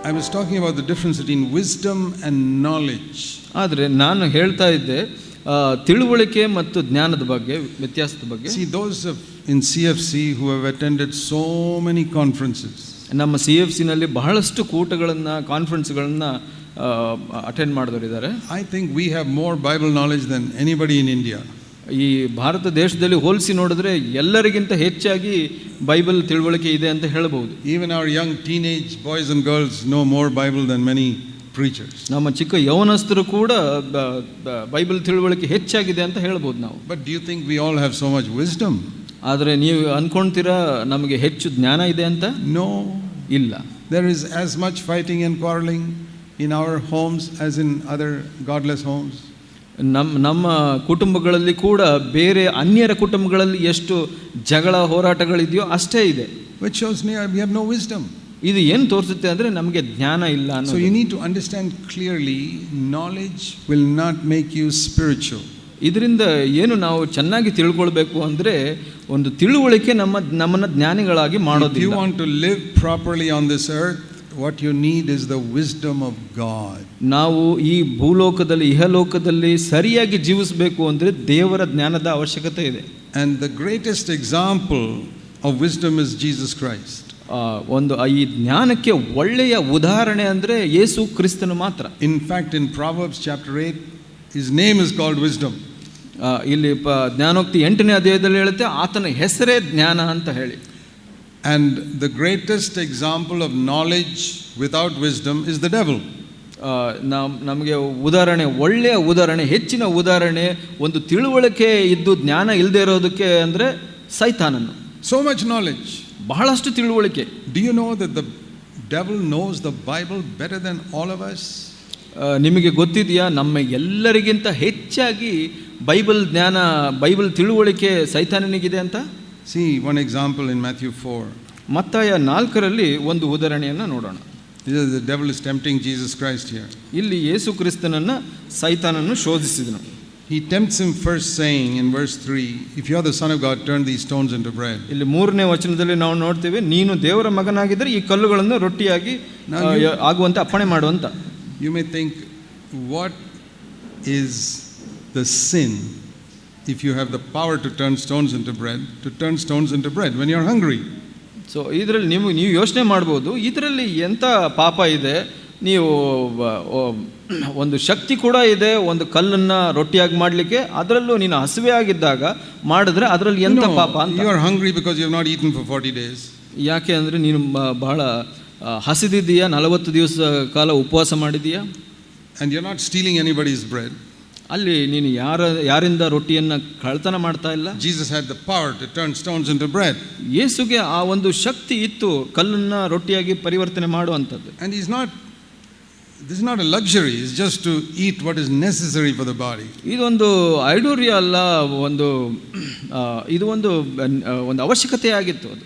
I was talking about the difference between wisdom and knowledge. ಆದರೆ ನಾನು ಹೇಳ್ತಾ ಇದ್ದೆ ತಿಳುವಳಿಕೆ ಮತ್ತು ಜ್ಞಾನದ ಬಗ್ಗೆ, ವ್ಯತ್ಯಾಸದ ಬಗ್ಗೆ. See, those in CFC who have attended so many conferences. ನಮ್ಮ CFCನಲ್ಲಿ ಬಹಳಷ್ಟು ಕೂಟಗಳನ್ನು, ಕಾನ್ಫರೆನ್ಸ್ಗಳನ್ನು attend ಮಾಡಿದವರಿದ್ದಾರೆ. I think we have more Bible knowledge than anybody in India. ಈ ಭಾರತ ದೇಶದಲ್ಲಿ ಹೋಲಿಸಿ ನೋಡಿದ್ರೆ ಎಲ್ಲರಿಗಿಂತ ಹೆಚ್ಚಾಗಿ ಬೈಬಲ್ ತಿಳುವಳಿಕೆ ಇದೆ ಅಂತ ಹೇಳಬಹುದು. Even our young teenage boys and girls know more Bible than many preachers. ನಮ್ಮ ಚಿಕ್ಕ ಯೌವನಸ್ಥರು ಕೂಡ ಬೈಬಲ್ ತಿಳುವಳಿಕೆ ಹೆಚ್ಚಾಗಿದೆ ಅಂತ ಹೇಳಬಹುದು ನಾವು. But do you think we all have so much wisdom? ಆದರೆ ನೀವು ಅನ್ಕೊಂತೀರಾ ನಮಗೆ ಹೆಚ್ಚು ಜ್ಞಾನ ಇದೆ ಅಂತ? No, ಇಲ್ಲ. There is as much fighting and quarreling in our homes as in other godless homes. ನಮ್ಮ ಕುಟುಂಬಗಳಲ್ಲಿ ಕೂಡ ಬೇರೆ ಅನ್ಯರ ಕುಟುಂಬಗಳಲ್ಲಿ ಎಷ್ಟು ಜಗಳ ಹೋರಾಟಗಳಿದೆಯೋ ಅಷ್ಟೇ ಇದೆ. Which shows me we have no wisdom. ಇದು ಏನು ತೋರಿಸುತ್ತೆ ಅಂದರೆ ನಮಗೆ ಜ್ಞಾನ ಇಲ್ಲ ಅನ್ನೋದು. So you need to understand clearly, knowledge will not make you spiritual. ಇದರಿಂದ ಏನು ನಾವು ಚೆನ್ನಾಗಿ ತಿಳ್ಕೊಳ್ಬೇಕು ಅಂದರೆ ಒಂದು ತಿಳುವಳಿಕೆ ನಮ್ಮನ್ನು ಜ್ಞಾನಿಗಳಾಗಿ ಮಾಡೋದಿಲ್ಲ. If you want to live properly on this earth, what you need is the wisdom of God. ನಾವು ಈ ಭೂಲೋಕದಲ್ಲಿ, ಇಹಲೋಕದಲ್ಲಿ ಸರಿಯಾಗಿ ಜೀವಿಸಬೇಕು ಅಂದರೆ ದೇವರ ಜ್ಞಾನದ ಅವಶ್ಯಕತೆ ಇದೆ. And the greatest example of wisdom is Jesus Christ. ಒಂದು ಈ ಜ್ಞಾನಕ್ಕೆ ಒಳ್ಳೆಯ ಉದಾಹರಣೆ ಅಂದರೆ ಯೇಸು ಕ್ರಿಸ್ತನು ಮಾತ್ರ. In fact, in Proverbs chapter 8, his name is called wisdom. ಇಲ್ಲಿ ಜ್ಞಾನೋಕ್ತಿ 8ನೇ ಅಧ್ಯಾಯದಲ್ಲಿ ಹೇಳುತ್ತೆ ಆತನ ಹೆಸರೇ ಜ್ಞಾನ ಅಂತ ಹೇಳಿ. And the greatest example of knowledge without wisdom is the devil. ನಮಗೆ ಉದಾಹರಣೆ, ಒಳ್ಳೆಯ ಉದಾಹರಣೆ, ಹೆಚ್ಚಿನ ಉದಾಹರಣೆ ಒಂದು ತಿಳುವಳಿಕೆ ಇದ್ದು ಜ್ಞಾನ ಇಲ್ಲದೆ ಇರೋದಕ್ಕೆ ಅಂದರೆ ಸೈತಾನನು. So much knowledge, ಬಹಳಷ್ಟು ತಿಳುವಳಿಕೆ. Do you know that the devil knows the Bible better than all of us? ನಿಮಗೆ ಗೊತ್ತಿದೆಯಾ ನಮ್ಮ ಎಲ್ಲರಿಗಿಂತ ಹೆಚ್ಚಾಗಿ ಬೈಬಲ್ ಜ್ಞಾನ, ಬೈಬಲ್ ತಿಳುವಳಿಕೆ ಸೈತಾನನಿಗಿದೆ ಅಂತ? See one example in Matthew 4. ಮತ್ತಾಯ 4ರಲ್ಲಿ ಒಂದು ಉದಾಹರಣೆಯನ್ನು ನೋಡೋಣ. The devil is tempting Jesus Christ here. ಇಲ್ಲಿ ಯೇಸು ಕ್ರಿಸ್ತನನ್ನು ಸೈತಾನನು ಶೋಧಿಸಿದನು. He tempts him first saying in verse 3, if you are the son of God, turn these stones into bread. ಇಲ್ಲಿ 3ನೇ ವಚನದಲ್ಲಿ ನಾವು ನೋಡ್ತೇವೆ, ನೀನು ದೇವರ ಮಗನಾಗಿದ್ದರೆ ಈ ಕಲ್ಲುಗಳನ್ನು ರೊಟ್ಟಿಯಾಗಿ ಆಗುವಂತೆ ಅಪ್ಪಣೆ ಮಾಡು ಅಂತ. You may think, what is the sin if you have the power to turn stones into bread, to turn stones into bread when you are hungry? So ಇದರಲ್ಲಿ ನೀವು ಯೋಚನೆ ಮಾಡ್ಬೋದು, ಇದರಲ್ಲಿ ಎಂಥ ಪಾಪ ಇದೆ, ನೀವು ಒಂದು ಶಕ್ತಿ ಕೂಡ ಇದೆ ಒಂದು ಕಲ್ಲನ್ನು ರೊಟ್ಟಿಯಾಗಿ ಮಾಡಲಿಕ್ಕೆ, ಅದರಲ್ಲೂ ನೀನು ಹಸಿವೆ ಆಗಿದ್ದಾಗ ಮಾಡಿದ್ರೆ ಅದರಲ್ಲಿ ಎಂಥ ಪಾಪ ಅಂತ. You are hungry because you have not eaten for 40 days. ಯಾಕೆ ಅಂದರೆ ನೀನು ಬಹಳ ಹಸಿದಿದ್ದೀಯಾ, 40 ದಿವಸ ಕಾಲ ಉಪವಾಸ ಮಾಡಿದೀಯಾ. And you are not stealing anybody's bread. ಅಲ್ಲಿ ನೀನು ಯಾರಿಂದ ರೊಟ್ಟಿಯನ್ನು ಕಳ್ತನ ಮಾಡ್ತಾ ಇಲ್ಲ. Jesus had the power to turn stones into bread. ಯೇಸುಗೆ ಆ ಒಂದು ಶಕ್ತಿ ಇತ್ತು ಕಲ್ಲನ್ನು ರೊಟ್ಟಿಯಾಗಿ ಪರಿವರ್ತನೆ ಮಾಡುವಂಥದ್ದು. And this is not a luxury, it's just to eat what is necessary for the body. ಇದೊಂದು ಐಡೋರಿಯ ಅಲ್ಲ, ಇದು ಒಂದು ಅವಶ್ಯಕತೆ ಆಗಿತ್ತು ಅದು.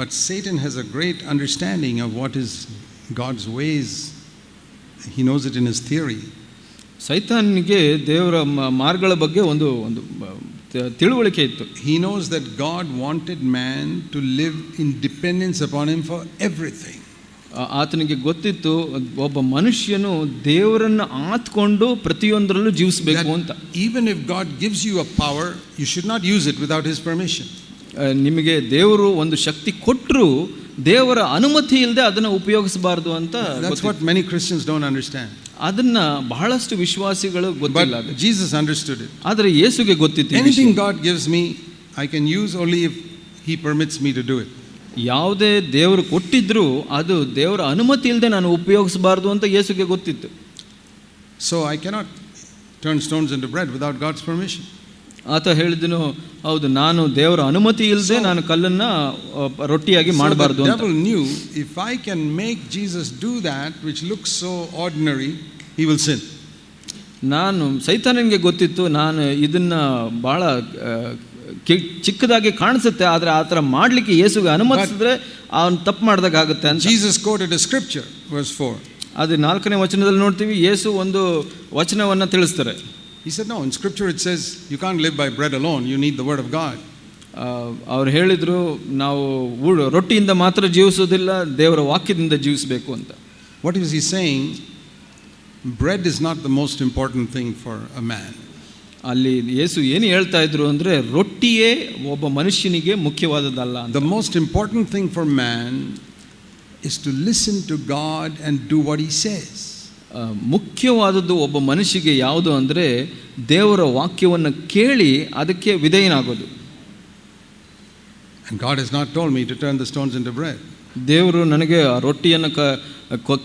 But Satan has a great understanding of what is God's ways. He knows it in his theory. ಸೈತಾನಿಗೆ ದೇವರ ಮಾರ್ಗಗಳ ಬಗ್ಗೆ ಒಂದು ತಿಳುವಳಿಕೆ ಇತ್ತು. He knows that God wanted man to live in dependence upon him for everything. ಆತನಿಗೆ ಗೊತ್ತಿತ್ತು ಒಬ್ಬ ಮನುಷ್ಯನು ದೇವರನ್ನು ಆತ್ಕೊಂಡು ಪ್ರತಿಯೊಂದರಲ್ಲೂ ಜೀವಿಸಬೇಕು ಅಂತ. Even if God gives you a power, you should not use it without his permission. ನಿಮಗೆ ದೇವರು ಒಂದು ಶಕ್ತಿ ಕೊಟ್ಟರು ದೇವರ ಅನುಮತಿ ಇಲ್ಲದೆ ಅದನ್ನು ಉಪಯೋಗಿಸಬಾರದು ಅಂತ. That's what many Christians don't understand. ಅದನ್ನ ಬಹಳಷ್ಟು ವಿಶ್ವಾಸಿಗಳು ಗೊತ್ತಿಲ್ಲ. But Jesus understood it. ಆದರೆ ಯೇಸುಗೆ ಗೊತ್ತಿತ್ತು. Anything God gives me, I can use only if he permits me to do it. ಯಾವುದೇ ದೇವರು ಕೊಟ್ಟಿದ್ರು ಅದು ದೇವರ ಅನುಮತಿ ಇಲ್ಲದೆ ನಾನು ಉಪಯೋಗಿಸಬಾರದು ಅಂತ ಯೇಸುಗೆ ಗೊತ್ತಿತ್ತು. So I cannot turn stones into bread without God's permission. ಆತ ಹೇಳಿದನು, ಹೌದು, ನಾನು ದೇವರ ಅನುಮತಿ ಇಲ್ಲದೆ ನಾನು ಕಲ್ಲನ್ನು ರೊಟ್ಟಿಯಾಗಿ ಮಾಡಬಾರ್ದು ಅಂತ. The devil knew if I can make Jesus do that which looks so ordinary, he will sin. ಸೈತಾನನಿಗೆ ಗೊತ್ತಿತ್ತು, ನಾನು ಇದನ್ನ ಬಹಳ ಚಿಕ್ಕದಾಗಿ ಕಾಣಿಸುತ್ತೆ, ಆದರೆ ಆ ಥರ ಮಾಡಲಿಕ್ಕೆ ಯೇಸುಗೆ ಅನುಮತಿಸಿದ್ರೆ ಅವನು ತಪ್ಪು ಮಾಡಿದಾಗ ಆಗುತ್ತೆ ಅಂತ. Jesus quoted a scripture, verse 4. ಅದು 4ನೇ ವಚನದಲ್ಲಿ ನೋಡ್ತೀವಿ, ಯೇಸು ಒಂದು ವಚನವನ್ನು ತಿಳಿಸ್ತಾರೆ. He said, no, in scripture it says you can't live by bread alone, you need the word of God. ಅವ್ರು ಹೇಳಿದರು, ನಾವು ರೊಟ್ಟಿಯಿಂದ ಮಾತ್ರ ಜೀವಿಸೋದಿಲ್ಲ, ದೇವರ ವಾಕ್ಯದಿಂದ ಜೀವಿಸಬೇಕು ಅಂತ. What is he saying? Bread is not the most important thing for a man. ಅಲ್ಲಿ ಯೇಸು ಏನು ಹೇಳ್ತಾ ಇದ್ರು ಅಂದರೆ, ರೊಟ್ಟಿಯೇ ಒಬ್ಬ ಮನುಷ್ಯನಿಗೆ ಮುಖ್ಯವಾದದ್ದಲ್ಲ. The most important thing for man is to listen to God and do what he says. ಮುಖ್ಯವಾದದ್ದು ಒಬ್ಬ ಮನುಷ್ಯಗೆ ಯಾವುದು ಅಂದರೆ, ದೇವರ ವಾಕ್ಯವನ್ನು ಕೇಳಿ ಅದಕ್ಕೆ ವಿಧೇಯನಾಗೋದು. And God has not told me to turn the stones into bread. ದೇವರು ನನಗೆ ರೊಟ್ಟಿಯನ್ನು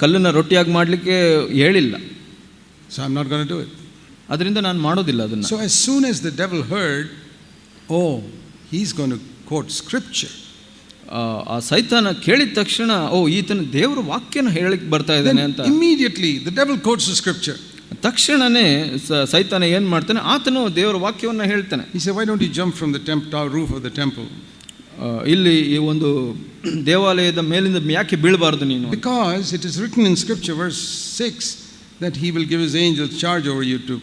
ಕಲ್ಲನ್ನು ರೊಟ್ಟಿಯಾಗಿ ಮಾಡಲಿಕ್ಕೆ ಹೇಳಿಲ್ಲ. So I'm not going to do it. ಅದರಿಂದ ನಾನು ಮಾಡೋದಿಲ್ಲ ಅದನ್ನು. So as soon as the devil heard, oh, he's going to quote scripture. ಆ ಸೈತಾನ ಕೇಳಿದ ತಕ್ಷಣ, ಓ ಈತನ ದೇವರ ವಾಕ್ಯನ ಹೇಳಿಕ್ಕೆ ಬರ್ತಾ ಇದ್ದಾನೆ ಅಂತ, immediately the devil quotes the scripture. ತಕ್ಷಣನೇ ಸೈತಾನ ಏನು ಮಾಡ್ತಾನೆ, ಆತನು ದೇವರ ವಾಕ್ಯವನ್ನು ಹೇಳ್ತಾನೆ. He said, why don't you jump from the roof of the temple? ಇಲ್ಲಿ ಈ ಒಂದು ದೇವಾಲಯದ ಮೇಲಿಂದ ಯಾಕೆ ಬೀಳಬಾರದು ನೀನು? Because it is written in scripture, verse 6, that he will give his angels charge over you, to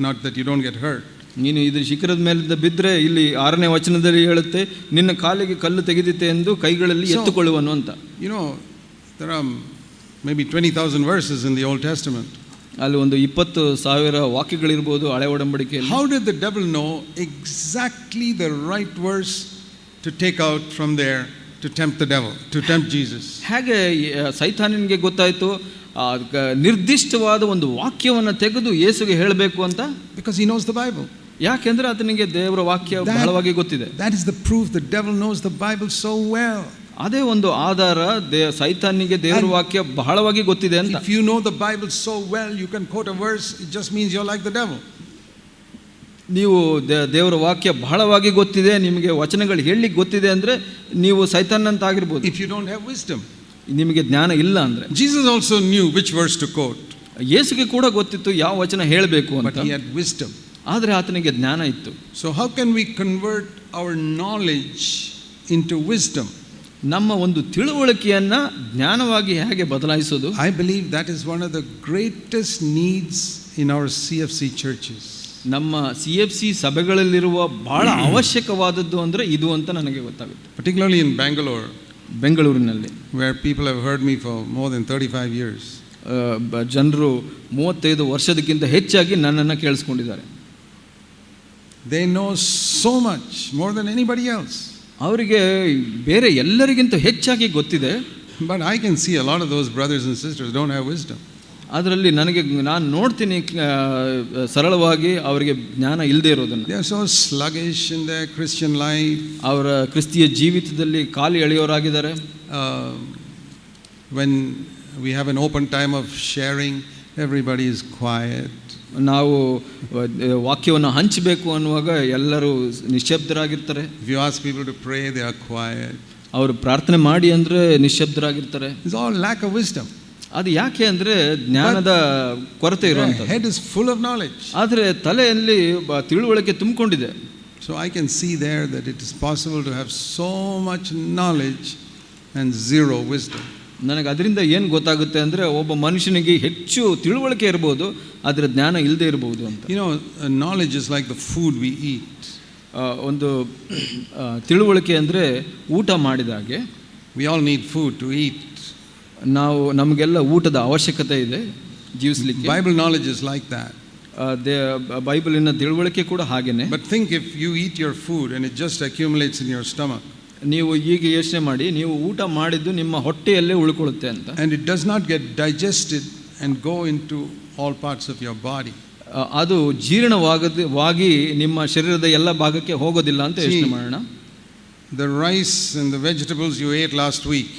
not that you don't get hurt. ನೀನು ಇದು ಶಿಖರದ ಮೇಲಿಂದ ಬಿದ್ದರೆ, ಇಲ್ಲಿ 6ನೇ ವಚನದಲ್ಲಿ ಹೇಳುತ್ತೆ, ನಿನ್ನ ಕಾಲಿಗೆ ಕಲ್ಲು ತೆಗೆದಿತ್ತೆ ಎಂದು ಕೈಗಳಲ್ಲಿ ಎತ್ತುಕೊಳ್ಳುವನು ಅಂತ. You know, there are maybe 20,000 verses in the Old Testament. ಅಲ್ಲಿ ಒಂದು 20,000 ವಾಕ್ಯಗಳಿರ್ಬೋದು ಹಳೆ ಒಡಂಬಡಿಕೆಯಲ್ಲಿ. How did the devil know exactly the right verse to take out from there to tempt the devil, to tempt Jesus? ಹೇಗೆ ಸೈತಾನನಿಗೆ ಗೊತ್ತಾಯಿತು ನಿರ್ದಿಷ್ಟವಾದ ಒಂದು ವಾಕ್ಯವನ್ನು ತೆಗೆದು ಯೇಸುಗೆ ಹೇಳಬೇಕು ಅಂತ? Because he knows the Bible. ಯಾಕೆಂದ್ರೆ ಆತನಿಗೆ ದೇವರ ವಾಕ್ಯ ಬಹಳವಾಗಿ ಗೊತ್ತಿದೆ. That is the proof the devil knows the Bible so well. ಅದೇ ಒಂದು ಆಧಾರ, ಸೈತಾನಿಗೆ ದೇವರ ವಾಕ್ಯ ಬಹಳವಾಗಿ ಗೊತ್ತಿದೆ ಅಂತ. If you know the Bible so well, you can quote a verse, it just means you're like the devil. ನೀವು ದೇವರ ವಾಕ್ಯ ಬಹಳವಾಗಿ ಗೊತ್ತಿದೆ, ನಿಮಗೆ ವಚನಗಳು ಹೇಳಲಿಕ್ಕೆ ಗೊತ್ತಿದೆ ಅಂದರೆ ನೀವು ಸೈತಾನ್ ಅಂತ ಆಗಿರ್ಬೋದು. If you don't have wisdom, ನಿಮಗೆ ಜ್ಞಾನ ಇಲ್ಲ ಅಂದರೆ. Jesus also knew which verse to quote. ಯೇಸುಗೆ ಕೂಡ ಗೊತ್ತಿತ್ತು ಯಾವ ವಚನ ಹೇಳಬೇಕು ಅಂತ. But he had wisdom. ಆದರೆ ಆತನಿಗೆ ಜ್ಞಾನ ಇತ್ತು. So how can we convert our knowledge into wisdom? ನಮ್ಮ ಒಂದು ತಿಳುವಳಿಕೆಯನ್ನು ಜ್ಞಾನವಾಗಿ ಹೇಗೆ ಬದಲಾಯಿಸೋದು? I believe that is one of the greatest needs in our CFC churches. ನಮ್ಮ CFC ಸಭೆಗಳಲ್ಲಿರುವ ಬಹಳ ಅವಶ್ಯಕವಾದದ್ದು ಅಂದರೆ ಇದು ಅಂತ ನನಗೆ ಗೊತ್ತಾಗುತ್ತೆ. Particularly in ಬೆಂಗಳೂರಿನಲ್ಲಿ, where people have heard me for more than 35 years. ಜನರು 35 ವರ್ಷದಕ್ಕಿಂತ ಹೆಚ್ಚಾಗಿ ನನ್ನನ್ನು ಕೇಳಿಸ್ಕೊಂಡಿದ್ದಾರೆ. They know so much more than anybody else. ಅವರಿಗೆ ಬೇರೆ ಎಲ್ಲರಿಗಿಂತ ಹೆಚ್ಚಾಗಿ ಗೊತ್ತಿದೆ. But I can see a lot of those brothers and sisters don't have wisdom. ಅದರಲ್ಲಿ ನಾನು ನೋಡ್ತೀನಿ ಸರಳವಾಗಿ ಅವರಿಗೆ ಜ್ಞಾನ ಇಲ್ಲದೆ ಇರೋದನ್ನು. They are so sluggish in their Christian life. ಅವರ ಕ್ರಿಸ್ತಿಯ ಜೀವಿತದಲ್ಲಿ ಕಾಲು ಎಳೆಯೋರಾಗಿದ್ದಾರೆ. When we have an open time of sharing, everybody is quiet. ನಾವು ವಾಕ್ಯವನ್ನು ಹಂಚಬೇಕು ಅನ್ನುವಾಗ ಎಲ್ಲರೂ ನಿಶ್ಶಬ್ದರಾಗಿರ್ತಾರೆ. If you ask people to pray, they are quiet. ಅವರು ಪ್ರಾರ್ಥನೆ ಮಾಡಿ ಅಂದರೆ ನಿಶ್ಶಬ್ದರಾಗಿರ್ತಾರೆ. It's all lack of wisdom. ಅದು ಯಾಕೆ ಅಂದರೆ ಜ್ಞಾನದ ಕೊರತೆ ಇರುವಂಥದ್ದು. Head is full of knowledge. ಆದರೆ ತಲೆಯಲ್ಲಿ ತಿಳುವಳಿಕೆ ತುಂಬಿಕೊಂಡಿದೆ. So I can see there that it is possible to have so much knowledge and zero wisdom. ನನಗೆ ಅದರಿಂದ ಏನು ಗೊತ್ತಾಗುತ್ತೆ ಅಂದರೆ, ಒಬ್ಬ ಮನುಷ್ಯನಿಗೆ ಹೆಚ್ಚು ತಿಳುವಳಿಕೆ ಇರ್ಬೋದು, ಆದರೆ ಜ್ಞಾನ ಇಲ್ಲದೆ ಇರಬಹುದು ಅಂತ. You know, knowledge is like the food we eat. ಒಂದು ತಿಳುವಳಿಕೆ ಅಂದರೆ ಊಟ ಮಾಡಿದಾಗೆ. We all need food to eat. ನಮಗೆಲ್ಲ ಊಟದ ಅವಶ್ಯಕತೆ ಇದೆ ಜೀವಿಸಲಿಕ್ಕೆ. Bible knowledge is like that. ಬೈಬಲಿನ ತಿಳುವಳಿಕೆ ಕೂಡ ಹಾಗೇನೆ. But think if you eat your food and it just accumulates in your stomach. ನೀವು ಈಗ ಯೋಚನೆ ಮಾಡಿ, ನೀವು ಊಟ ಮಾಡಿದ್ದು ನಿಮ್ಮ ಹೊಟ್ಟೆಯಲ್ಲೇ ಉಳ್ಕೊಳ್ಳುತ್ತೆ ಅಂತ. And it does not get digested and go into all parts of your body. ಅದು ಜೀರ್ಣವಾಗಿ ನಿಮ್ಮ ಶರೀರದ ಎಲ್ಲ ಭಾಗಕ್ಕೆ ಹೋಗೋದಿಲ್ಲ ಅಂತ ಯೋಚನೆ ಮಾಡೋಣ. The rice and the vegetables you ate last week.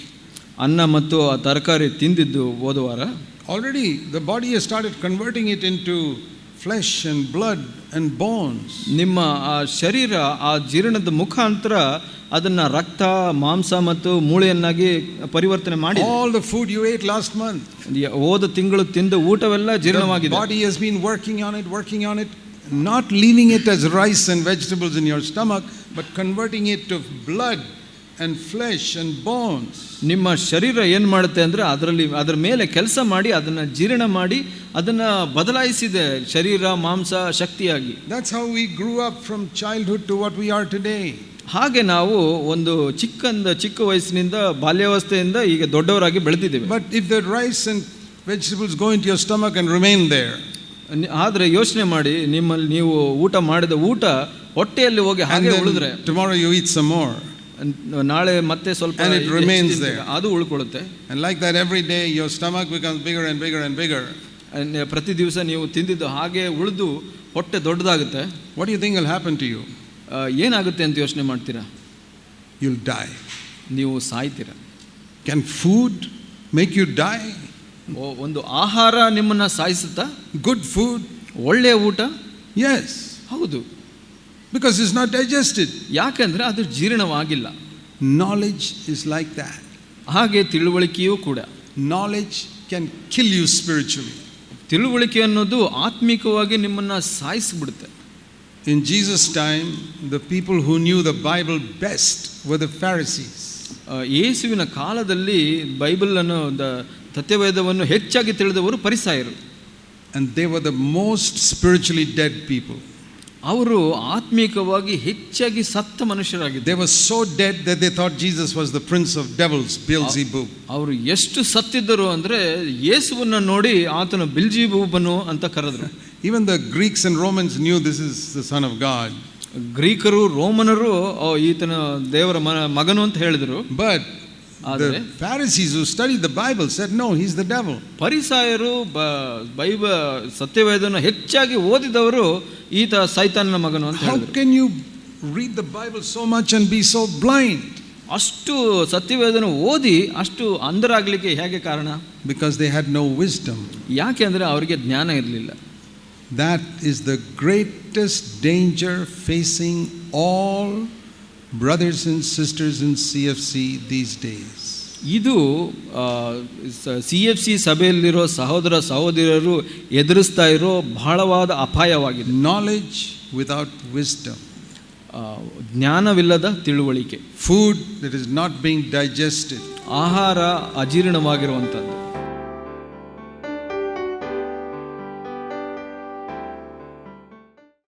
ಅನ್ನ ಮತ್ತು ಆ ತರಕಾರಿ ತಿಂದಿದ್ದು ಹೋದ ವಾರ. Already the body has started converting it into flesh and blood and bones. ನಿಮ್ಮ ಆ ಶರೀರ ಆ ಜೀರ್ಣದ ಮುಖಾಂತರ ಅದನ್ನ ರಕ್ತ, ಮಾಂಸ ಮತ್ತು ಮೂಳೆಯನ್ನಾಗಿ ಪರಿವರ್ತನೆ ಮಾಡಿ. All the food you ate last month. ಹೋದ ತಿಂಗಳು ತಿಂದ ಊಟವೆಲ್ಲ ಜೀರ್ಣವಾಗಿದೆ. The body has been working on it, not leaving it as rice and vegetables in your stomach, but converting it to blood and flesh and bones. ನಿಮ್ಮ ಶರೀರ ಏನು ಮಾಡುತ್ತೆ ಅಂದರೆ ಅದರ ಮೇಲೆ ಕೆಲಸ ಮಾಡಿ ಅದನ್ನು ಜೀರ್ಣ ಮಾಡಿ ಅದನ್ನು ಬದಲಾಯಿಸಿದೆ, ಶರೀರ ಮಾಂಸ ಶಕ್ತಿಯಾಗಿ. That's how we grew up from childhood to what we are today. ಹಾಗೆ ನಾವು ಒಂದು ಚಿಕ್ಕ ವಯಸ್ಸಿನಿಂದ ಬಾಲ್ಯಾವಸ್ಥೆಯಿಂದ ಈಗ ದೊಡ್ಡವರಾಗಿ ಬೆಳೆದಿದ್ದೇವೆ. But if the rice and vegetables go into your stomach and remain there, ಆದರೆ ಯೋಚನೆ ಮಾಡಿ, ನಿಮ್ಮಲ್ಲಿ ನೀವು ಊಟ ಮಾಡಿದ ಊಟ ಹೊಟ್ಟೆಯಲ್ಲಿ ಹೋಗಿ ಹಾಗೆ ಉಳಿದ್ರೆ, tomorrow you eat some more, ನಾಳೆ ಮತ್ತೆ ಸ್ವಲ್ಪ and it remains there, ಅದು ಉಳ್ಕೊಳ್ಳುತ್ತೆ. and like that every day your stomach becomes bigger and bigger and bigger. ಪ್ರತಿ ದಿವಸ ನೀವು ತಿಂದಿದ್ದು ಹಾಗೆ ಉಳಿದು ಹೊಟ್ಟೆ ದೊಡ್ಡದಾಗುತ್ತೆ. What do you think will happen to you? ಏನಾಗುತ್ತೆ ಅಂತ ಯೋಚನೆ ಮಾಡ್ತೀರಾ? You'll die. ನೀವು ಸಾಯ್ತೀರಾ. Can food make you die? ಒಂದು ಆಹಾರ ನಿಮ್ಮನ್ನ ಸಾಯಿಸುತ್ತಾ? Good food, ಒಳ್ಳೆಯ ಊಟ, yes, ಹೌದು, because it's not digested. ಯಾಕಂದ್ರೆ ಅದು ಜೀರ್ಣವಾಗಿಲ್ಲ. Knowledge is like that. ಹಾಗೆ ತಿಳುವಳಿಕೆಯೂ ಕೂಡ. Knowledge can kill you spiritually. ತಿಳುವಳಿಕೆ ಅನ್ನೋದು ಆತ್ಮಿಕವಾಗಿ ನಿಮ್ಮನ್ನ ಸಾಯಿಸಿಬಿಡುತ್ತೆ. In Jesus' time, the people who knew the Bible best were the Pharisees. ಯೇಸುವಿನ ಕಾಲದಲ್ಲಿ ಬೈಬಲ್ ಅನ್ನು, ಸತ್ಯವೇದವನ್ನು ಹೆಚ್ಚಾಗಿ ತಿಳಿದವರು ಫರಿಸಾಯರು. And they were the most spiritually dead people. ಅವರು ಆತ್ಮಿಕವಾಗಿ ಹೆಚ್ಚಾಗಿ ಸತ್ತ ಮನುಷ್ಯರಾಗಿದ್ದರು. They were so dead that they thought Jesus was the prince of devils, Beelzebub. ಅವರು ಎಷ್ಟು ಸತ್ತಿದ್ದರು ಅಂದ್ರೆ ಯೇಸುವನ್ನ ನೋಡಿ ಆತನು ಬಿಲ್ಜೆಬೂಬನು ಅಂತ ಕರೆದರು. Even the Greeks and Romans knew this is the son of God. ಗ್ರೀಕರು, ರೋಮನರು ಈತನ ದೇವರ ಮಗನು ಅಂತ ಹೇಳಿದರು. But the Pharisees who studied the Bible said no, he's the devil. ಫರಿಸಾಯರು ಸತ್ಯವೇದನ ಹೆಚ್ಚಾಗಿ ಓದಿದವರು ಈತ ಸೈತಾನನ ಮಗನು ಅಂತ ಹೇಳಿದರು. How can you read the Bible so much and be so blind? ಅಷ್ಟು ಸತ್ಯವೇದನ ಓದಿ ಅಷ್ಟು ಅಂಧರಾಗಲಿಕ್ಕೆ ಹೇಗೆ ಕಾರಣ? Because they had no wisdom. ಯಾಕೆ ಅಂದರೆ ಅವರಿಗೆ ಜ್ಞಾನ ಇರಲಿಲ್ಲ. That is the greatest danger facing all brothers and sisters in CFC these days. ಇದು CFC ಸಭೆಯಲ್ಲಿರೋ ಸಹೋದರ ಸಹೋದರಿಯರು ಎದುರಿಸ್ತಾ ಇರೋ ಬಹಳವಾದ ಅಪಾಯವಾಗಿದೆ. Knowledge without wisdom. ಜ್ಞಾನವಿಲ್ಲದ ತಿಳುವಳಿಕೆ. Food that is not being digested. ಆಹಾರ ಅಜೀರ್ಣವಾಗಿರುವಂಥದ್ದು.